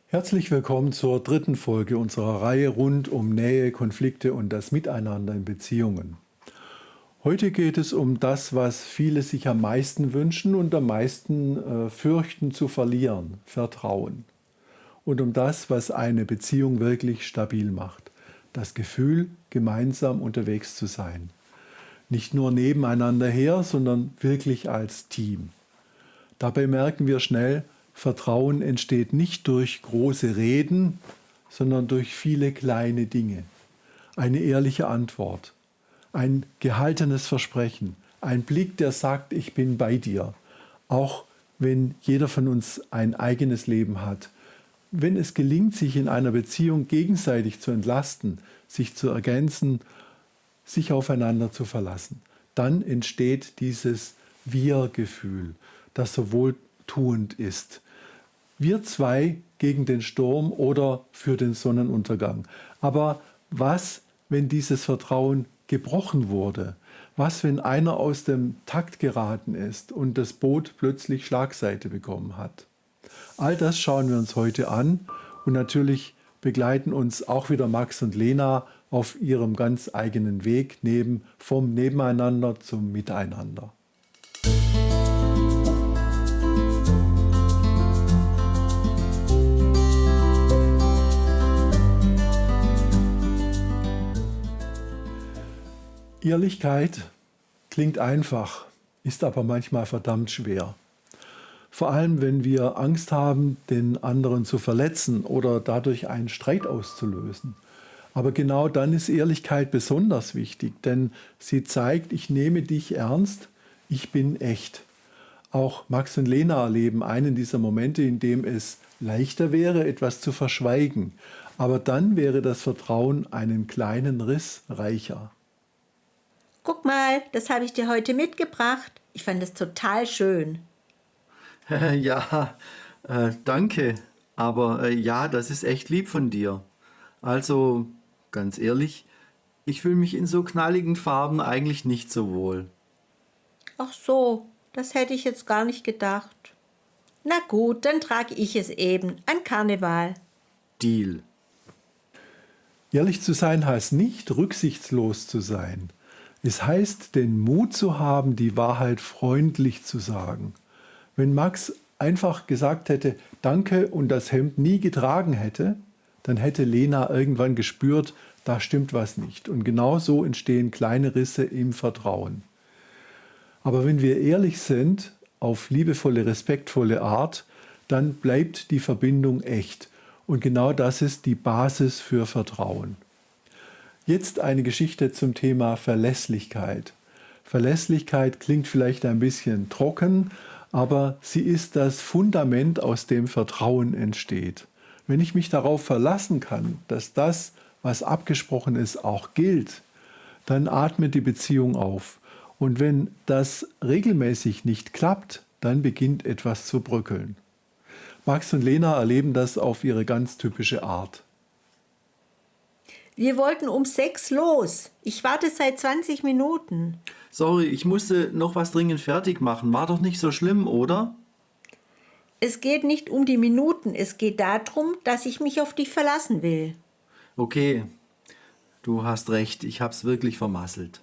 Herzlich willkommen zur dritten Folge unserer Reihe rund um Nähe, Konflikte und das Miteinander in Beziehungen. Heute geht es um das, was viele sich am meisten wünschen und am meisten fürchten zu verlieren, Vertrauen. Und um das, was eine Beziehung wirklich stabil macht, das Gefühl, gemeinsam unterwegs zu sein. Nicht nur nebeneinander her, sondern wirklich als Team. Dabei merken wir schnell, Vertrauen entsteht nicht durch große Reden, sondern durch viele kleine Dinge. Eine ehrliche Antwort, ein gehaltenes Versprechen, ein Blick, der sagt, ich bin bei dir. Auch wenn jeder von uns ein eigenes Leben hat. Wenn es gelingt, sich in einer Beziehung gegenseitig zu entlasten, sich zu ergänzen, sich aufeinander zu verlassen, dann entsteht dieses Wir-Gefühl, das so wohltuend ist. Wir zwei gegen den Sturm oder für den Sonnenuntergang. Aber was, wenn dieses Vertrauen gebrochen wurde? Was, wenn einer aus dem Takt geraten ist und das Boot plötzlich Schlagseite bekommen hat? All das schauen wir uns heute an und natürlich begleiten uns auch wieder Max und Lena auf ihrem ganz eigenen Weg vom Nebeneinander zum Miteinander. Ehrlichkeit klingt einfach, ist aber manchmal verdammt schwer. Vor allem, wenn wir Angst haben, den anderen zu verletzen oder dadurch einen Streit auszulösen. Aber genau dann ist Ehrlichkeit besonders wichtig, denn sie zeigt, ich nehme dich ernst, ich bin echt. Auch Max und Lena erleben einen dieser Momente, in dem es leichter wäre, etwas zu verschweigen. Aber dann wäre das Vertrauen einen kleinen Riss reicher. Guck mal, das habe ich dir heute mitgebracht. Ich fand es total schön. Ja, danke. Aber ja, das ist echt lieb von dir. Also, ganz ehrlich, ich fühle mich in so knalligen Farben eigentlich nicht so wohl. Ach so, das hätte ich jetzt gar nicht gedacht. Na gut, dann trage ich es eben an Karneval. Deal. Ehrlich zu sein heißt nicht, rücksichtslos zu sein. Es heißt, den Mut zu haben, die Wahrheit freundlich zu sagen. Wenn Max einfach gesagt hätte, danke und das Hemd nie getragen hätte, dann hätte Lena irgendwann gespürt, da stimmt was nicht. Und genau so entstehen kleine Risse im Vertrauen. Aber wenn wir ehrlich sind, auf liebevolle, respektvolle Art, dann bleibt die Verbindung echt. Und genau das ist die Basis für Vertrauen. Jetzt eine Geschichte zum Thema Verlässlichkeit. Verlässlichkeit klingt vielleicht ein bisschen trocken, aber sie ist das Fundament, aus dem Vertrauen entsteht. Wenn ich mich darauf verlassen kann, dass das, was abgesprochen ist, auch gilt, dann atmet die Beziehung auf. Und wenn das regelmäßig nicht klappt, dann beginnt etwas zu bröckeln. Max und Lena erleben das auf ihre ganz typische Art. Wir wollten um 6 los. Ich warte seit 20 Minuten. Sorry, ich musste noch was dringend fertig machen. War doch nicht so schlimm, oder? Es geht nicht um die Minuten, es geht darum, dass ich mich auf dich verlassen will. Okay, du hast recht, ich hab's wirklich vermasselt.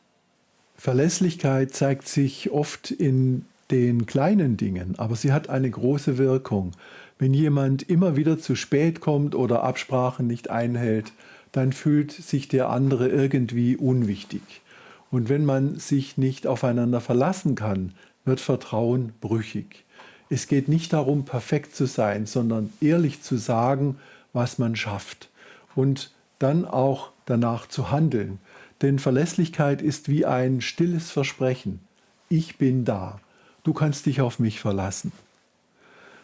Verlässlichkeit zeigt sich oft in den kleinen Dingen, aber sie hat eine große Wirkung. Wenn jemand immer wieder zu spät kommt oder Absprachen nicht einhält, dann fühlt sich der andere irgendwie unwichtig. Und wenn man sich nicht aufeinander verlassen kann, wird Vertrauen brüchig. Es geht nicht darum, perfekt zu sein, sondern ehrlich zu sagen, was man schafft. Und dann auch danach zu handeln. Denn Verlässlichkeit ist wie ein stilles Versprechen. Ich bin da. Du kannst dich auf mich verlassen.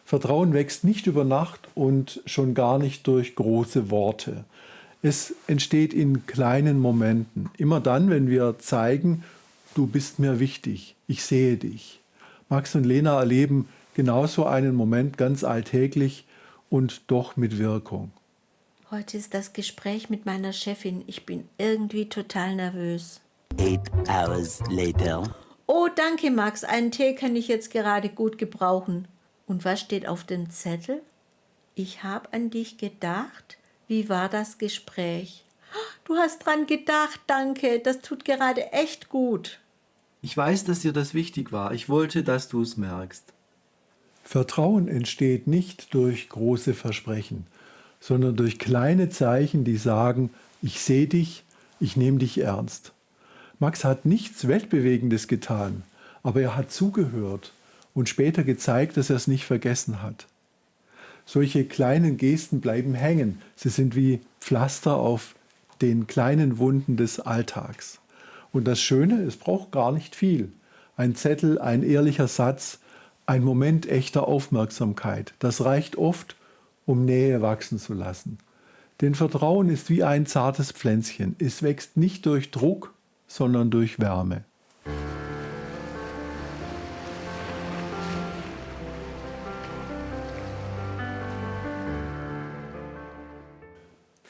Vertrauen wächst nicht über Nacht und schon gar nicht durch große Worte. Es entsteht in kleinen Momenten. Immer dann, wenn wir zeigen, du bist mir wichtig, ich sehe dich. Max und Lena erleben genauso einen Moment ganz alltäglich und doch mit Wirkung. Heute ist das Gespräch mit meiner Chefin. Ich bin irgendwie total nervös. 8 hours later. Oh, danke, Max. Einen Tee kann ich jetzt gerade gut gebrauchen. Und was steht auf dem Zettel? Ich habe an dich gedacht. Wie war das Gespräch? Du hast dran gedacht, danke. Das tut gerade echt gut. Ich weiß, dass dir das wichtig war. Ich wollte, dass du es merkst. Vertrauen entsteht nicht durch große Versprechen, sondern durch kleine Zeichen, die sagen, ich sehe dich, ich nehme dich ernst. Max hat nichts Weltbewegendes getan, aber er hat zugehört und später gezeigt, dass er es nicht vergessen hat. Solche kleinen Gesten bleiben hängen. Sie sind wie Pflaster auf den kleinen Wunden des Alltags. Und das Schöne, es braucht gar nicht viel. Ein Zettel, ein ehrlicher Satz, ein Moment echter Aufmerksamkeit. Das reicht oft, um Nähe wachsen zu lassen. Denn Vertrauen ist wie ein zartes Pflänzchen. Es wächst nicht durch Druck, sondern durch Wärme.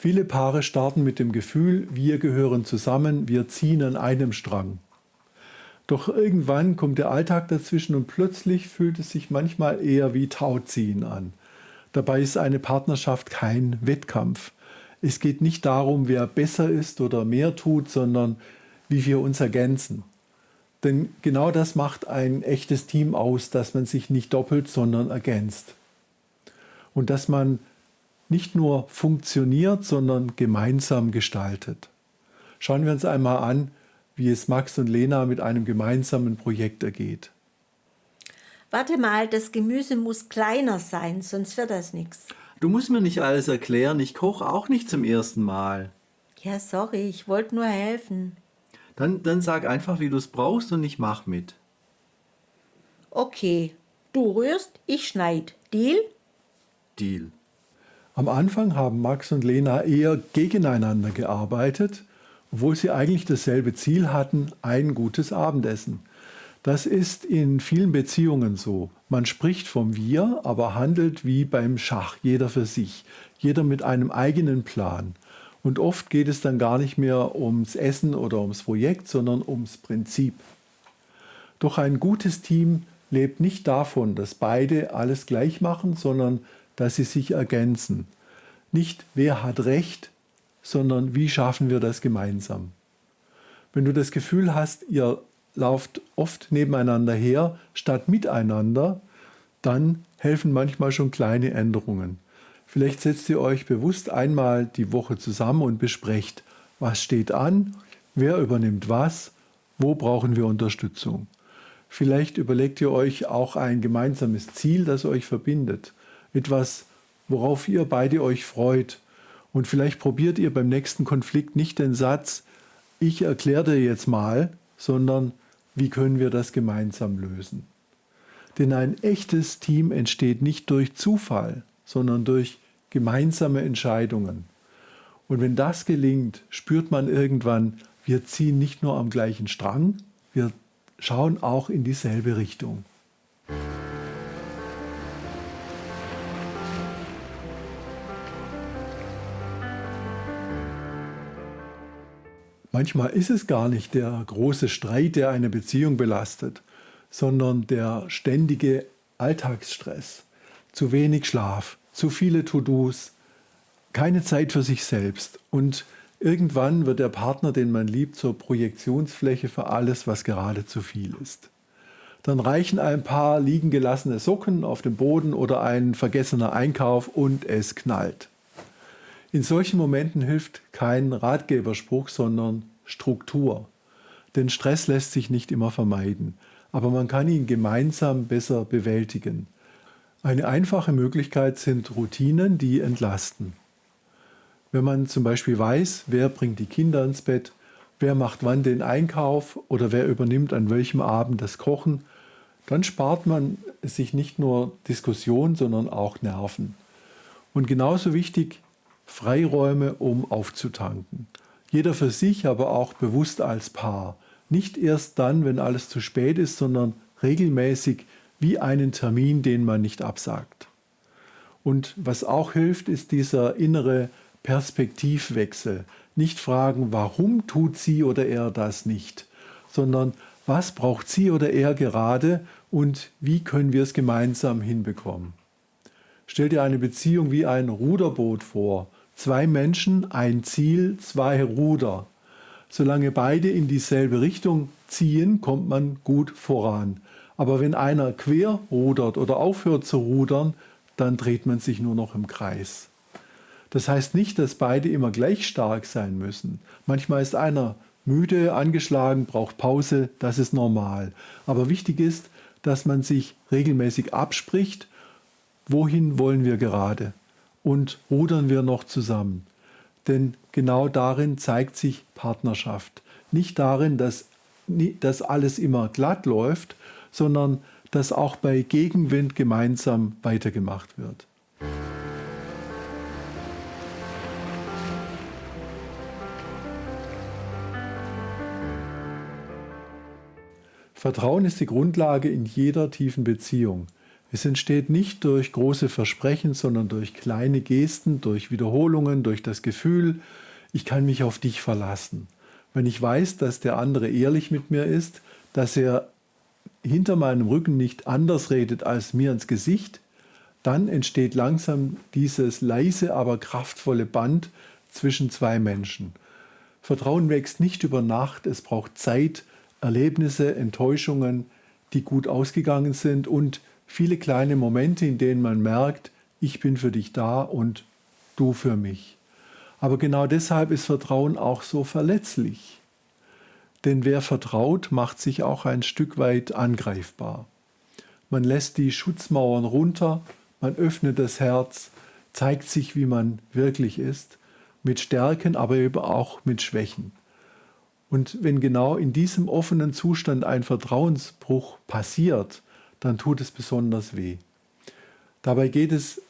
Viele Paare starten mit dem Gefühl, wir gehören zusammen, wir ziehen an einem Strang. Doch irgendwann kommt der Alltag dazwischen und plötzlich fühlt es sich manchmal eher wie Tauziehen an. Dabei ist eine Partnerschaft kein Wettkampf. Es geht nicht darum, wer besser ist oder mehr tut, sondern wie wir uns ergänzen. Denn genau das macht ein echtes Team aus, dass man sich nicht doppelt, sondern ergänzt. Und dass man nicht nur funktioniert, sondern gemeinsam gestaltet. Schauen wir uns einmal an, wie es Max und Lena mit einem gemeinsamen Projekt ergeht. Warte mal, das Gemüse muss kleiner sein, sonst wird das nichts. Du musst mir nicht alles erklären, ich koche auch nicht zum ersten Mal. Ja, sorry, ich wollte nur helfen. Dann sag einfach, wie du es brauchst und ich mach mit. Okay, du rührst, ich schneid. Deal? Deal. Am Anfang haben Max und Lena eher gegeneinander gearbeitet, obwohl sie eigentlich dasselbe Ziel hatten, ein gutes Abendessen. Das ist in vielen Beziehungen so. Man spricht vom Wir, aber handelt wie beim Schach, jeder für sich, jeder mit einem eigenen Plan. Und oft geht es dann gar nicht mehr ums Essen oder ums Projekt, sondern ums Prinzip. Doch ein gutes Team lebt nicht davon, dass beide alles gleich machen, sondern dass sie sich ergänzen. Nicht wer hat Recht, sondern wie schaffen wir das gemeinsam. Wenn du das Gefühl hast, ihr lauft oft nebeneinander her, statt miteinander, dann helfen manchmal schon kleine Änderungen. Vielleicht setzt ihr euch bewusst einmal die Woche zusammen und besprecht, was steht an, wer übernimmt was, wo brauchen wir Unterstützung. Vielleicht überlegt ihr euch auch ein gemeinsames Ziel, das euch verbindet. Etwas, worauf ihr beide euch freut. Und vielleicht probiert ihr beim nächsten Konflikt nicht den Satz, ich erkläre dir jetzt mal, sondern wie können wir das gemeinsam lösen. Denn ein echtes Team entsteht nicht durch Zufall, sondern durch gemeinsame Entscheidungen. Und wenn das gelingt, spürt man irgendwann, wir ziehen nicht nur am gleichen Strang, wir schauen auch in dieselbe Richtung. Manchmal ist es gar nicht der große Streit, der eine Beziehung belastet, sondern der ständige Alltagsstress. Zu wenig Schlaf, zu viele To-Dos, keine Zeit für sich selbst. Und irgendwann wird der Partner, den man liebt, zur Projektionsfläche für alles, was gerade zu viel ist. Dann reichen ein paar liegen gelassene Socken auf dem Boden oder ein vergessener Einkauf und es knallt. In solchen Momenten hilft kein Ratgeberspruch, sondern Struktur. Denn Stress lässt sich nicht immer vermeiden, aber man kann ihn gemeinsam besser bewältigen. Eine einfache Möglichkeit sind Routinen, die entlasten. Wenn man zum Beispiel weiß, wer bringt die Kinder ins Bett, wer macht wann den Einkauf oder wer übernimmt an welchem Abend das Kochen, dann spart man sich nicht nur Diskussion, sondern auch Nerven. Und genauso wichtig, Freiräume, um aufzutanken. Jeder für sich, aber auch bewusst als Paar. Nicht erst dann, wenn alles zu spät ist, sondern regelmäßig wie einen Termin, den man nicht absagt. Und was auch hilft, ist dieser innere Perspektivwechsel. Nicht fragen, warum tut sie oder er das nicht, sondern was braucht sie oder er gerade und wie können wir es gemeinsam hinbekommen. Stell dir eine Beziehung wie ein Ruderboot vor. 2 Menschen, ein Ziel, 2 Ruder. Solange beide in dieselbe Richtung ziehen, kommt man gut voran. Aber wenn einer quer rudert oder aufhört zu rudern, dann dreht man sich nur noch im Kreis. Das heißt nicht, dass beide immer gleich stark sein müssen. Manchmal ist einer müde, angeschlagen, braucht Pause, das ist normal. Aber wichtig ist, dass man sich regelmäßig abspricht, wohin wollen wir gerade und rudern wir noch zusammen. Denn genau darin zeigt sich Partnerschaft. Nicht darin, dass alles immer glatt läuft, sondern dass auch bei Gegenwind gemeinsam weitergemacht wird. Vertrauen ist die Grundlage in jeder tiefen Beziehung. Es entsteht nicht durch große Versprechen, sondern durch kleine Gesten, durch Wiederholungen, durch das Gefühl, ich kann mich auf dich verlassen. Wenn ich weiß, dass der andere ehrlich mit mir ist, dass er hinter meinem Rücken nicht anders redet als mir ins Gesicht, dann entsteht langsam dieses leise, aber kraftvolle Band zwischen 2 Menschen. Vertrauen wächst nicht über Nacht, es braucht Zeit, Erlebnisse, Enttäuschungen, die gut ausgegangen sind und viele kleine Momente, in denen man merkt, ich bin für dich da und du für mich. Aber genau deshalb ist Vertrauen auch so verletzlich. Denn wer vertraut, macht sich auch ein Stück weit angreifbar. Man lässt die Schutzmauern runter, man öffnet das Herz, zeigt sich, wie man wirklich ist, mit Stärken, aber eben auch mit Schwächen. Und wenn genau in diesem offenen Zustand ein Vertrauensbruch passiert, dann tut es besonders weh. Dabei geht es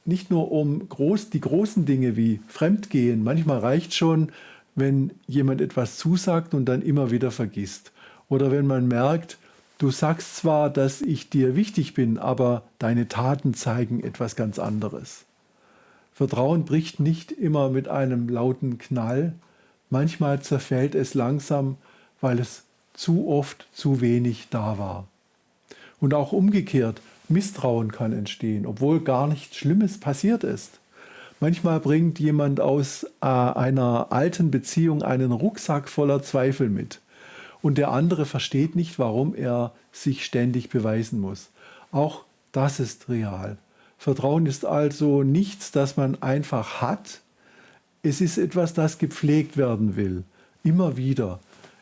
nicht nur um die großen Dinge wie Fremdgehen. Manchmal reicht schon, wenn jemand etwas zusagt und dann immer wieder vergisst. Oder wenn man merkt, du sagst zwar, dass ich dir wichtig bin, aber deine Taten zeigen etwas ganz anderes. Vertrauen bricht nicht immer mit einem lauten Knall. Manchmal zerfällt es langsam, weil es zu oft zu wenig da war. Und auch umgekehrt, Misstrauen kann entstehen, obwohl gar nichts Schlimmes passiert ist. Manchmal bringt jemand aus einer alten Beziehung einen Rucksack voller Zweifel mit. Und der andere versteht nicht, warum er sich ständig beweisen muss. Auch das ist real. Vertrauen ist also nichts, das man einfach hat. Es ist etwas, das gepflegt werden will. Immer wieder.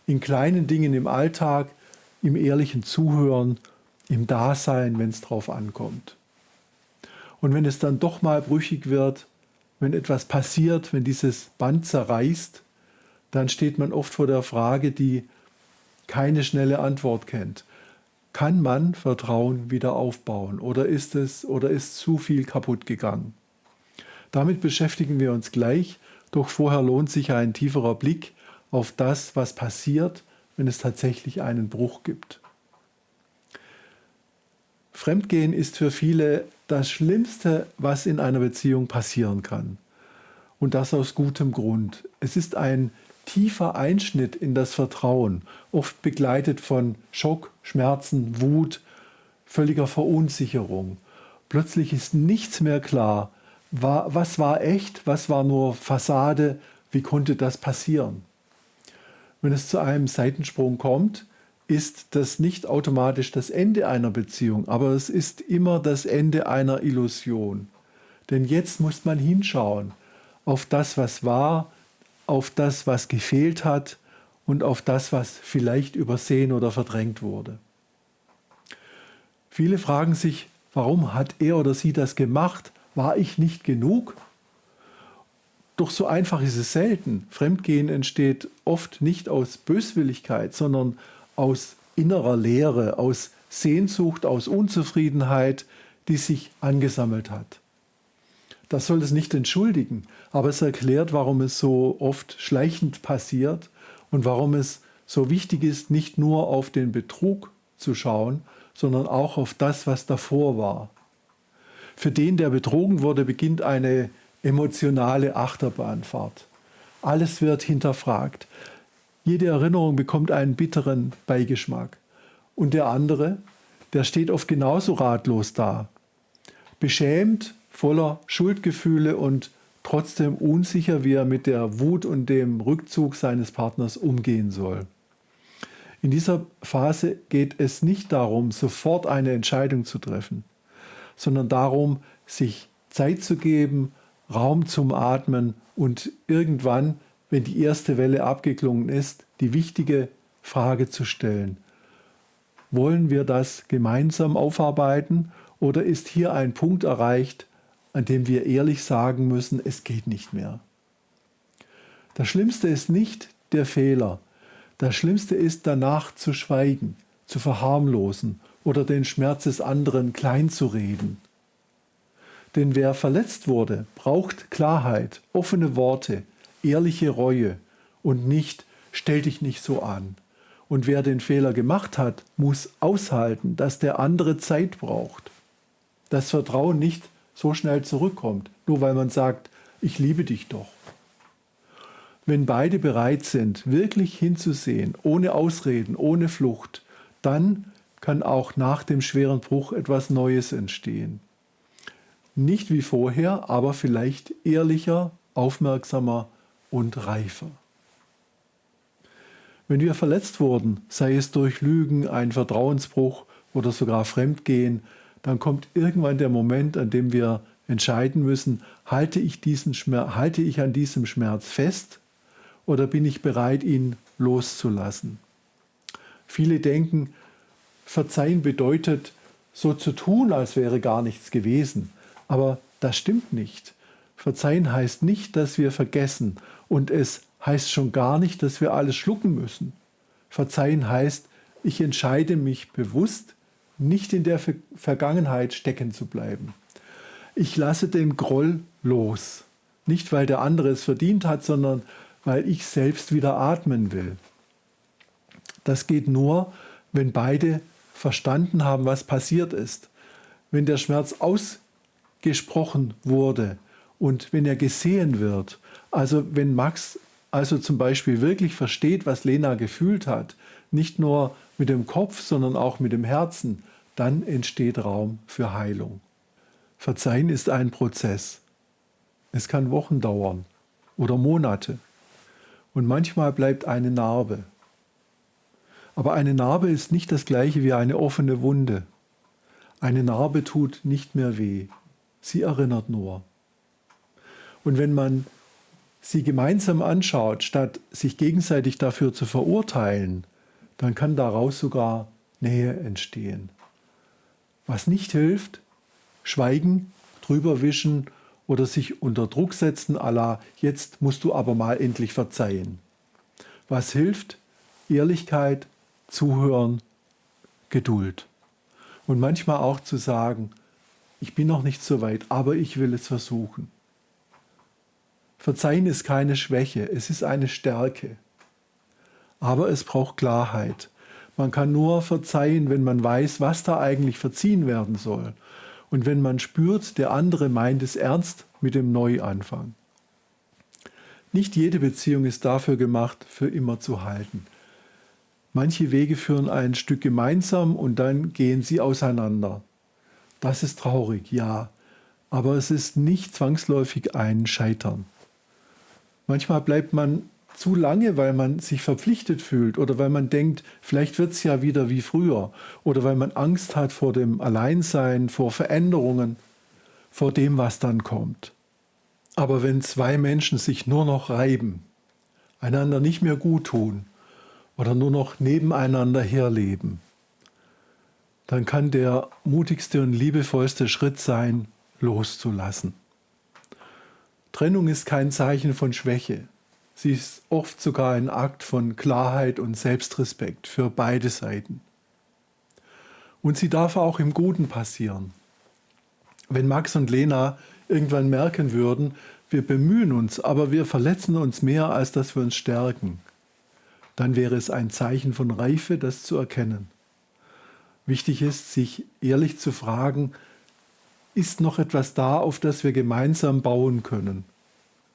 In kleinen Dingen im Alltag, im ehrlichen Zuhören, im Dasein, wenn es drauf ankommt. Und wenn es dann doch mal brüchig wird, wenn etwas passiert, wenn dieses Band zerreißt, dann steht man oft vor der Frage, die keine schnelle Antwort kennt. Kann man Vertrauen wieder aufbauen oder ist zu viel kaputt gegangen? Damit beschäftigen wir uns gleich, doch vorher lohnt sich ein tieferer Blick auf das, was passiert, wenn es tatsächlich einen Bruch gibt. Fremdgehen ist für viele das Schlimmste, was in einer Beziehung passieren kann. Und das aus gutem Grund. Es ist ein tiefer Einschnitt in das Vertrauen, oft begleitet von Schock, Schmerzen, Wut, völliger Verunsicherung. Plötzlich ist nichts mehr klar. Was war echt, was war nur Fassade, wie konnte das passieren? Wenn es zu einem Seitensprung kommt, ist das nicht automatisch das Ende einer Beziehung, aber es ist immer das Ende einer Illusion. Denn jetzt muss man hinschauen auf das, was war, auf das, was gefehlt hat und auf das, was vielleicht übersehen oder verdrängt wurde. Viele fragen sich, warum hat er oder sie das gemacht? War ich nicht genug? Doch so einfach ist es selten. Fremdgehen entsteht oft nicht aus Böswilligkeit, sondern aus innerer Leere, aus Sehnsucht, aus Unzufriedenheit, die sich angesammelt hat. Das soll es nicht entschuldigen, aber es erklärt, warum es so oft schleichend passiert und warum es so wichtig ist, nicht nur auf den Betrug zu schauen, sondern auch auf das, was davor war. Für den, der betrogen wurde, beginnt eine emotionale Achterbahnfahrt. Alles wird hinterfragt. Jede Erinnerung bekommt einen bitteren Beigeschmack. Und der andere, der steht oft genauso ratlos da. Beschämt, voller Schuldgefühle und trotzdem unsicher, wie er mit der Wut und dem Rückzug seines Partners umgehen soll. In dieser Phase geht es nicht darum, sofort eine Entscheidung zu treffen, sondern darum, sich Zeit zu geben, Raum zum Atmen und irgendwann, wenn die erste Welle abgeklungen ist, die wichtige Frage zu stellen: Wollen wir das gemeinsam aufarbeiten oder ist hier ein Punkt erreicht, an dem wir ehrlich sagen müssen, es geht nicht mehr? Das Schlimmste ist nicht der Fehler. Das Schlimmste ist, danach zu schweigen, zu verharmlosen oder den Schmerz des anderen klein zu reden. Denn wer verletzt wurde, braucht Klarheit, offene Worte, ehrliche Reue und nicht: stell dich nicht so an. Und wer den Fehler gemacht hat, muss aushalten, dass der andere Zeit braucht. Dass Vertrauen nicht so schnell zurückkommt, nur weil man sagt, ich liebe dich doch. Wenn beide bereit sind, wirklich hinzusehen, ohne Ausreden, ohne Flucht, dann kann auch nach dem schweren Bruch etwas Neues entstehen. Nicht wie vorher, aber vielleicht ehrlicher, aufmerksamer und reifer. Wenn wir verletzt wurden, sei es durch Lügen, ein Vertrauensbruch oder sogar Fremdgehen, dann kommt irgendwann der Moment, an dem wir entscheiden müssen: halte ich an diesem Schmerz fest oder bin ich bereit, ihn loszulassen? Viele denken, verzeihen bedeutet, so zu tun, als wäre gar nichts gewesen. Aber das stimmt nicht. Verzeihen heißt nicht, dass wir vergessen, und es heißt schon gar nicht, dass wir alles schlucken müssen. Verzeihen heißt, ich entscheide mich bewusst, nicht in der Vergangenheit stecken zu bleiben. Ich lasse den Groll los. Nicht, weil der andere es verdient hat, sondern weil ich selbst wieder atmen will. Das geht nur, wenn beide verstanden haben, was passiert ist. Wenn der Schmerz ausgesprochen wurde und wenn er gesehen wird. Also wenn Max zum Beispiel wirklich versteht, was Lena gefühlt hat, nicht nur mit dem Kopf, sondern auch mit dem Herzen, dann entsteht Raum für Heilung. Verzeihen ist ein Prozess. Es kann Wochen dauern oder Monate. Und manchmal bleibt eine Narbe. Aber eine Narbe ist nicht das gleiche wie eine offene Wunde. Eine Narbe tut nicht mehr weh. Sie erinnert nur. Und wenn man sie gemeinsam anschaut, statt sich gegenseitig dafür zu verurteilen, dann kann daraus sogar Nähe entstehen. Was nicht hilft: schweigen, drüberwischen oder sich unter Druck setzen à la jetzt musst du aber mal endlich verzeihen. Was hilft? Ehrlichkeit, Zuhören, Geduld. Und manchmal auch zu sagen, ich bin noch nicht so weit, aber ich will es versuchen. Verzeihen ist keine Schwäche, es ist eine Stärke. Aber es braucht Klarheit. Man kann nur verzeihen, wenn man weiß, was da eigentlich verziehen werden soll. Und wenn man spürt, der andere meint es ernst mit dem Neuanfang. Nicht jede Beziehung ist dafür gemacht, für immer zu halten. Manche Wege führen ein Stück gemeinsam und dann gehen sie auseinander. Das ist traurig, ja, aber es ist nicht zwangsläufig ein Scheitern. Manchmal bleibt man zu lange, weil man sich verpflichtet fühlt oder weil man denkt, vielleicht wird es ja wieder wie früher oder weil man Angst hat vor dem Alleinsein, vor Veränderungen, vor dem, was dann kommt. Aber wenn zwei Menschen sich nur noch reiben, einander nicht mehr gut tun oder nur noch nebeneinander herleben, dann kann der mutigste und liebevollste Schritt sein, loszulassen. Trennung ist kein Zeichen von Schwäche. Sie ist oft sogar ein Akt von Klarheit und Selbstrespekt für beide Seiten. Und sie darf auch im Guten passieren. Wenn Max und Lena irgendwann merken würden, wir bemühen uns, aber wir verletzen uns mehr, als dass wir uns stärken, dann wäre es ein Zeichen von Reife, das zu erkennen. Wichtig ist, sich ehrlich zu fragen, ist noch etwas da, auf das wir gemeinsam bauen können?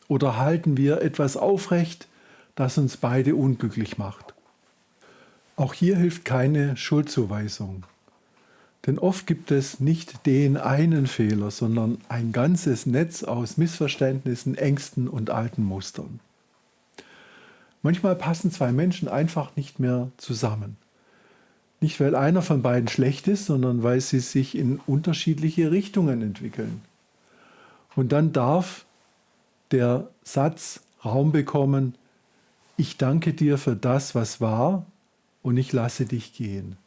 Oder halten wir etwas aufrecht, das uns beide unglücklich macht? Auch hier hilft keine Schuldzuweisung. Denn oft gibt es nicht den einen Fehler, sondern ein ganzes Netz aus Missverständnissen, Ängsten und alten Mustern. Manchmal passen zwei Menschen einfach nicht mehr zusammen. Nicht, weil einer von beiden schlecht ist, sondern weil sie sich in unterschiedliche Richtungen entwickeln. Und dann darf der Satz Raum bekommen: Ich danke dir für das, was war, und ich lasse dich gehen.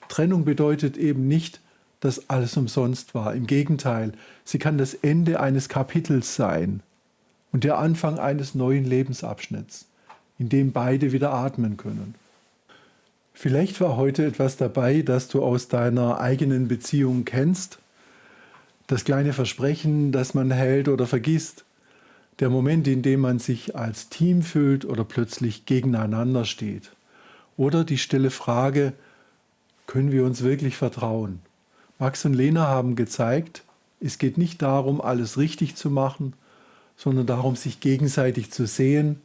Trennung bedeutet eben nicht, dass alles umsonst war. Im Gegenteil, sie kann das Ende eines Kapitels sein und der Anfang eines neuen Lebensabschnitts, in dem beide wieder atmen können. Vielleicht war heute etwas dabei, das du aus deiner eigenen Beziehung kennst. Das kleine Versprechen, das man hält oder vergisst. Der Moment, in dem man sich als Team fühlt oder plötzlich gegeneinander steht. Oder die stille Frage: Können wir uns wirklich vertrauen? Max und Lena haben gezeigt, es geht nicht darum, alles richtig zu machen, sondern darum, sich gegenseitig zu sehen.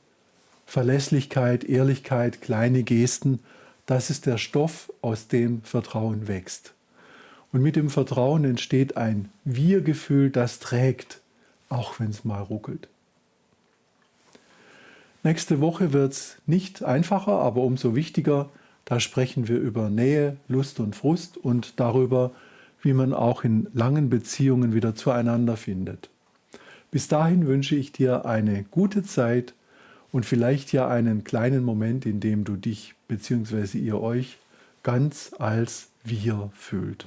Verlässlichkeit, Ehrlichkeit, kleine Gesten, das ist der Stoff, aus dem Vertrauen wächst. Und mit dem Vertrauen entsteht ein Wir-Gefühl, das trägt, auch wenn es mal ruckelt. Nächste Woche wird es nicht einfacher, aber umso wichtiger. Da sprechen wir über Nähe, Lust und Frust und darüber, wie man auch in langen Beziehungen wieder zueinander findet. Bis dahin wünsche ich dir eine gute Zeit und vielleicht ja einen kleinen Moment, in dem du dich bzw. ihr euch ganz als wir fühlt.